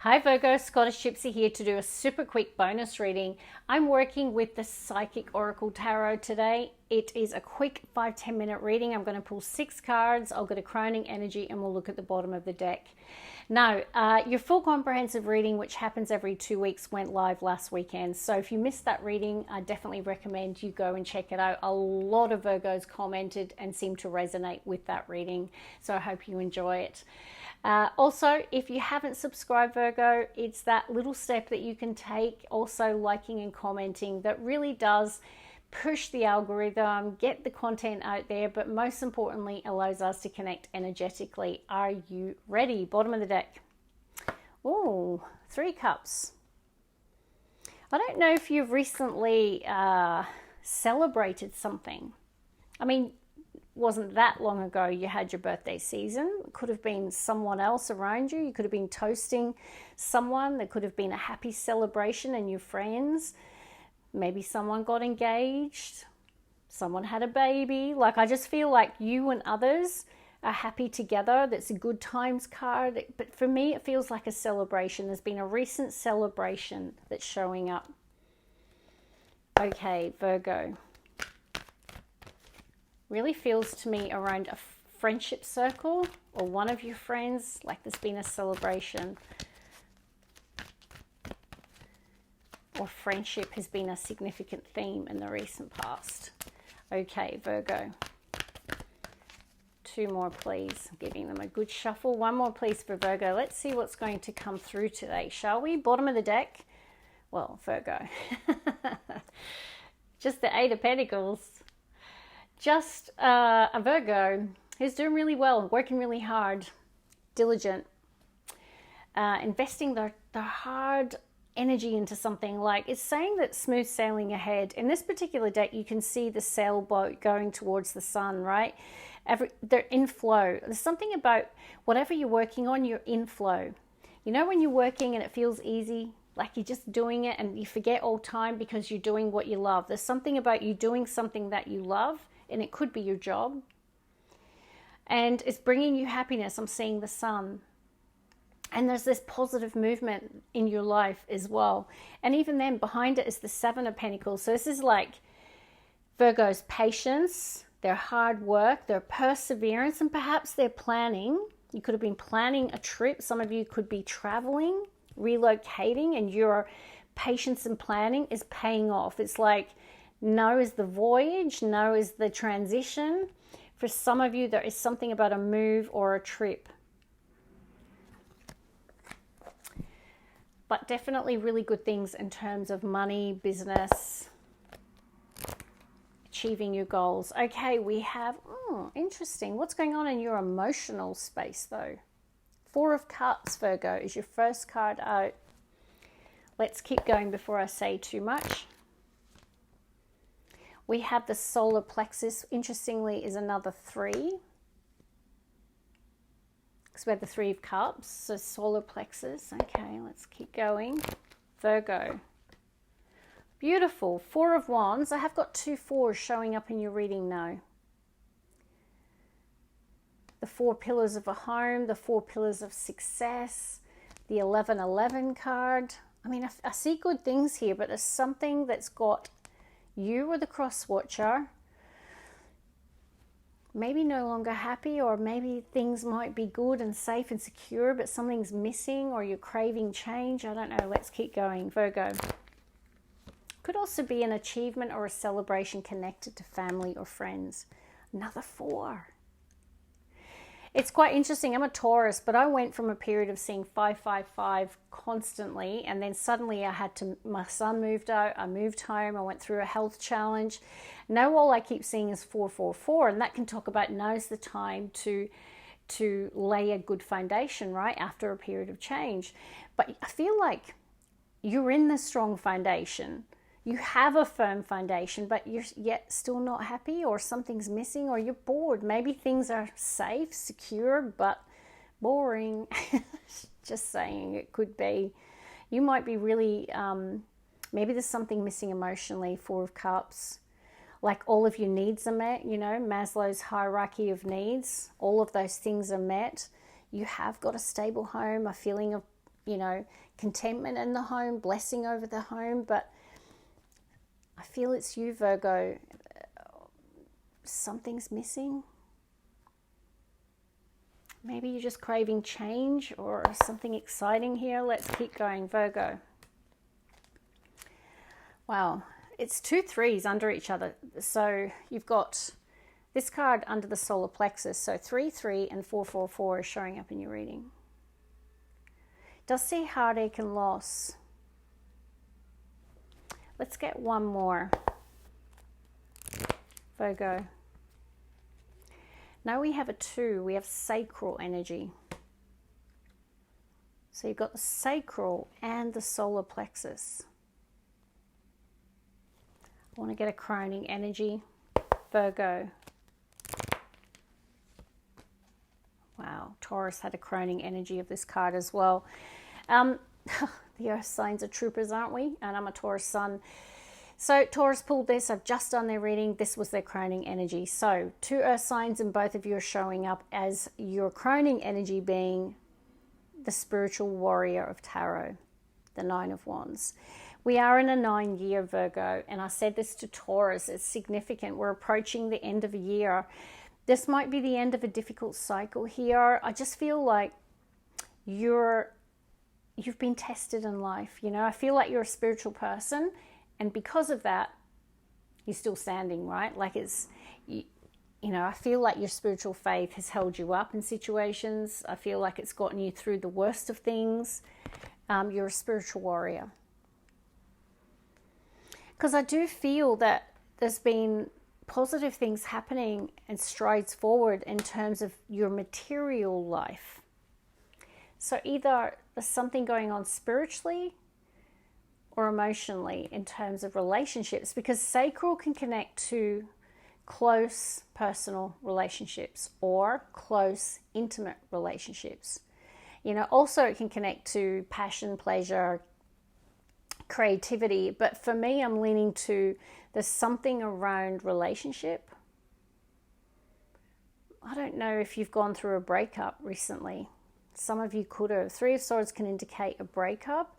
Hi Virgo, Scottish Gypsy here to do a super quick bonus reading. I'm working with the Psychic Oracle Tarot today. It is a quick 5-10 minute reading. I'm going to pull 6 cards. I'll get a crowning energy and we'll look at the bottom of the deck. Now, your full comprehensive reading, which happens every 2 weeks, went live last weekend. So if you missed that reading, I definitely recommend you go and check it out. A lot of Virgos commented and seemed to resonate with that reading. So I hope you enjoy it. Also, if you haven't subscribed, Virgo, it's that little step that you can take, also liking and commenting, that really does push the algorithm, get the content out there, but most importantly allows us to connect energetically. Are you ready? Bottom of the deck. Oh, 3 cups. I don't know if you've recently celebrated something. I mean, wasn't that long ago you had your birthday season. It could have been someone else around you. You could have been toasting someone. There could have been a happy celebration and your friends. Maybe someone got engaged. Someone had a baby. Like, I just feel like you and others are happy together. That's a good times card. But for me, it feels like a celebration. There's been a recent celebration that's showing up. Okay, Virgo. Really feels to me around a friendship circle or one of your friends, like there's been a celebration. Or friendship has been a significant theme in the recent past. Okay, Virgo. 2 more, please. I'm giving them a good shuffle. 1 more, please, for Virgo. Let's see what's going to come through today, shall we? Bottom of the deck. Well, Virgo. Just the 8 of Pentacles. Just a Virgo who's doing really well, working really hard, diligent, investing their hard energy into something. Like, it's saying that smooth sailing ahead. In this particular deck, you can see the sailboat going towards the sun, right? They're in flow. There's something about whatever you're working on, you're in flow. You know when you're working and it feels easy? Like you're just doing it and you forget all time because you're doing what you love. There's something about you doing something that you love, and it could be your job. And it's bringing you happiness. I'm seeing the sun. And there's this positive movement in your life as well. And even then, behind it is the 7 of Pentacles. So this is like Virgo's patience, their hard work, their perseverance, and perhaps their planning. You could have been planning a trip. Some of you could be traveling, relocating, and your patience and planning is paying off. It's like, no is the voyage, no is the transition. For some of you, there is something about a move or a trip. But definitely really good things in terms of money, business, achieving your goals. Okay, we have, interesting. What's going on in your emotional space though? 4 of Cups, Virgo, is your first card out. Let's keep going before I say too much. We have the solar plexus, interestingly, is another 3. Because we have the 3 of Cups, so solar plexus. Okay, let's keep going. Virgo. Beautiful. 4 of Wands. I have got 2 4s showing up in your reading now. The 4 pillars of a home, the 4 pillars of success, the 11-11 card. I mean, I see good things here, but there's something that's got you or the cross watcher maybe no longer happy, or maybe things might be good and safe and secure, but something's missing, or you're craving change. I don't know. Let's keep going. Virgo. Could also be an achievement or a celebration connected to family or friends. Another 4. It's quite interesting. I'm a Taurus, but I went from a period of seeing 555 constantly, and then suddenly my son moved out, I moved home, I went through a health challenge. Now all I keep seeing is 444, and that can talk about now's the time to lay a good foundation, right, after a period of change. But I feel like you're in the strong foundation. You have a firm foundation, but you're yet still not happy, or something's missing, or you're bored. Maybe things are safe, secure, but boring. Just saying, it could be. You might be really, maybe there's something missing emotionally. 4 of Cups. Like all of your needs are met, you know, Maslow's hierarchy of needs. All of those things are met. You have got a stable home, a feeling of you know, contentment in the home, blessing over the home. But I feel it's you, Virgo. Something's missing. Maybe you're just craving change or something exciting here. Let's keep going, Virgo. Wow, it's 2 3s under each other. So you've got this card under the solar plexus. So 3 3 and 4 4 4 is showing up in your reading. Does see heartache and loss. Let's get one more, Virgo. Now we have a 2, we have sacral energy. So you've got the sacral and the solar plexus. I want to get a crowning energy, Virgo. Wow, Taurus had a crowning energy of this card as well. The earth signs are troopers, aren't we? And I'm a Taurus sun. So Taurus pulled this. I've just done their reading. This was their crowning energy. So 2 earth signs, and both of you are showing up as your crowning energy being the spiritual warrior of tarot, the 9 of Wands. We are in a 9-year, Virgo, and I said this to Taurus. It's significant. We're approaching the end of a year. This might be the end of a difficult cycle here. I just feel like you've been tested in life. You know, I feel like you're a spiritual person. And because of that, you're still standing, right? Like you know, I feel like your spiritual faith has held you up in situations. I feel like it's gotten you through the worst of things. You're a spiritual warrior. Because I do feel that there's been positive things happening and strides forward in terms of your material life. So either there's something going on spiritually or emotionally in terms of relationships, because sacral can connect to close personal relationships or close intimate relationships. You know, also it can connect to passion, pleasure, creativity. But for me, I'm leaning to there's something around relationship. I don't know if you've gone through a breakup recently. Some of you could have. 3 of Swords can indicate a breakup,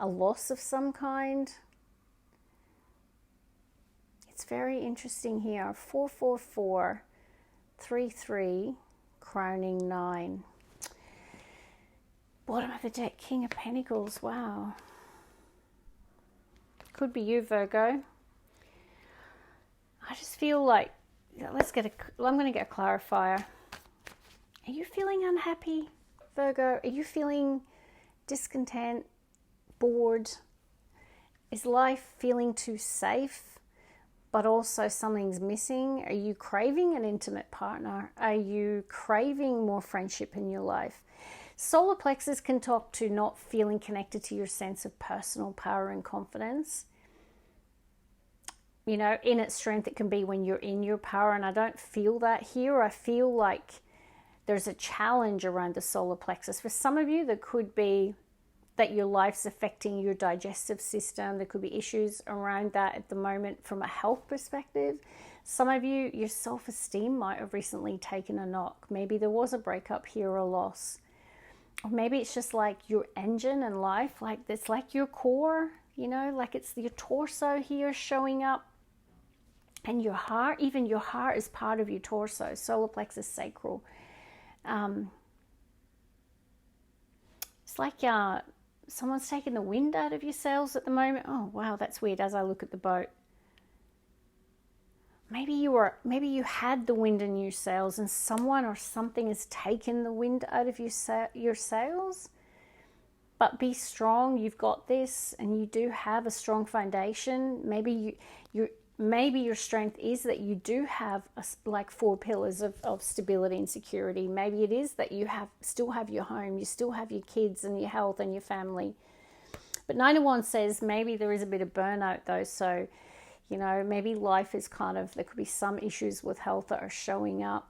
a loss of some kind. It's very interesting here. 4 4 4, 3 3, crowning 9. Bottom of the deck, King of Pentacles. Wow. Could be you, Virgo. I just feel like, I'm going to get a clarifier. Are you feeling unhappy, Virgo? Are you feeling discontent, bored? Is life feeling too safe, but also something's missing? Are you craving an intimate partner? Are you craving more friendship in your life? Solar plexus can talk to not feeling connected to your sense of personal power and confidence. You know, in its strength, it can be when you're in your power, and I don't feel that here. I feel like there's a challenge around the solar plexus. For some of you, there could be that your life's affecting your digestive system. There could be issues around that at the moment from a health perspective. Some of you, your self-esteem might have recently taken a knock. Maybe there was a breakup here or a loss. Or maybe it's just like your engine in life, like it's like your core, you know, like it's your torso here showing up. And your heart, even your heart is part of your torso, solar plexus sacral. It's like someone's taking the wind out of your sails at the moment. Oh, wow, that's weird as I look at the boat. Maybe you had the wind in your sails and someone or something has taken the wind out of your sails. But be strong, you've got this, and you do have a strong foundation. Maybe your strength is that you do have like 4 pillars of stability and security. Maybe it is that you still have your home, you still have your kids and your health and your family. But 9 of Wands says maybe there is a bit of burnout though. So, you know, maybe life is there could be some issues with health that are showing up.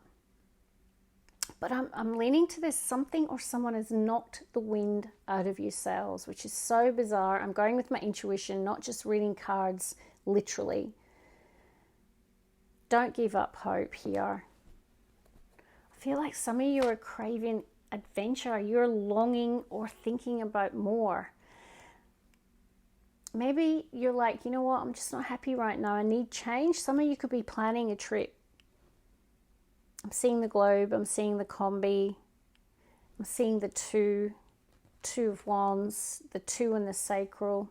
But I'm leaning to this something or someone has knocked the wind out of your sails, which is so bizarre. I'm going with my intuition, not just reading cards literally. Don't give up hope here. I feel like some of you are craving adventure. You're longing or thinking about more. Maybe you're like, you know what, I'm just not happy right now. I need change. Some of you could be planning a trip. I'm seeing the globe. I'm seeing the combi. I'm seeing the two of wands, the 2 and the sacral.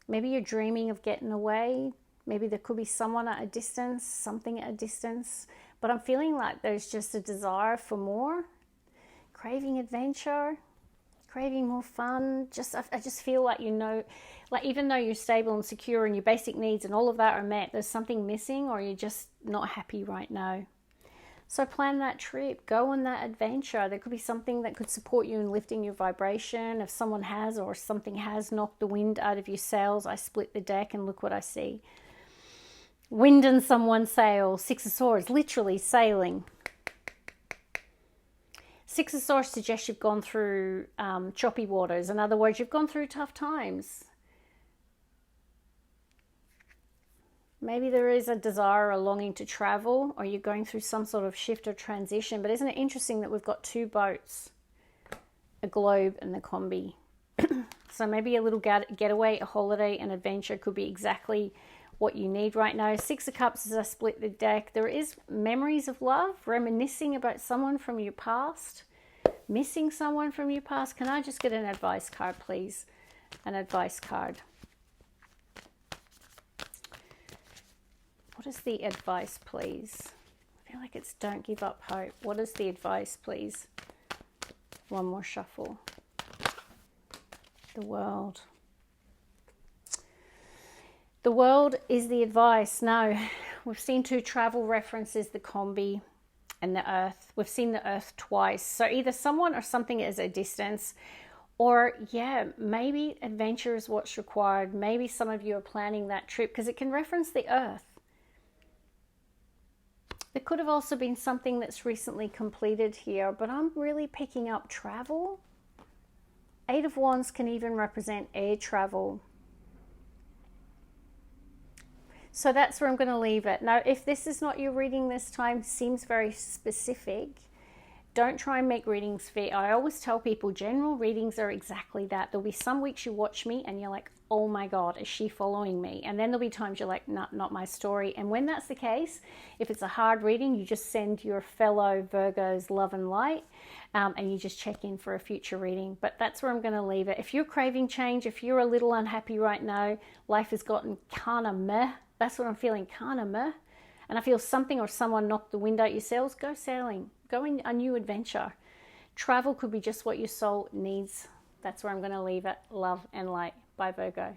Maybe you're dreaming of getting away. Maybe there could be someone at a distance, something at a distance. But I'm feeling like there's just a desire for more. Craving adventure, craving more fun. I just feel like, you know, like even though you're stable and secure and your basic needs and all of that are met, there's something missing, or you're just not happy right now. So plan that trip, go on that adventure. There could be something that could support you in lifting your vibration. If someone has or something has knocked the wind out of your sails, I split the deck and look what I see. Wind in someone's sail. 6 of Swords, literally sailing. 6 of Swords suggests you've gone through choppy waters. In other words, you've gone through tough times. Maybe there is a desire or longing to travel, or you're going through some sort of shift or transition. But isn't it interesting that we've got 2 boats, a globe and the combi? So maybe a little getaway, a holiday, an adventure could be exactly what you need right now. 6 of Cups as I split the deck. There is memories of love, reminiscing about someone from your past, missing someone from your past. Can I just get an advice card, please? An advice card. What is the advice, please? I feel like it's don't give up hope. What is the advice, please? One more shuffle. The World. The World is the advice. Now, we've seen 2 travel references, the combi and the Earth. We've seen the Earth twice. So either someone or something is a distance, or yeah, maybe adventure is what's required. Maybe some of you are planning that trip because it can reference the Earth. There could have also been something that's recently completed here, but I'm really picking up travel. 8 of Wands can even represent air travel. So that's where I'm going to leave it. Now, if this is not your reading this time, seems very specific, don't try and make readings fit. I always tell people general readings are exactly that. There'll be some weeks you watch me and you're like, oh my God, is she following me? And then there'll be times you're like, nah, not my story. And when that's the case, if it's a hard reading, you just send your fellow Virgos love and light, and you just check in for a future reading. But that's where I'm going to leave it. If you're craving change, if you're a little unhappy right now, life has gotten kind of meh. That's what I'm feeling, kind of meh. And I feel something or someone knocked the wind out your sails. Go sailing. Go in a new adventure. Travel could be just what your soul needs. That's where I'm going to leave it. Love and light. Bye, Virgo.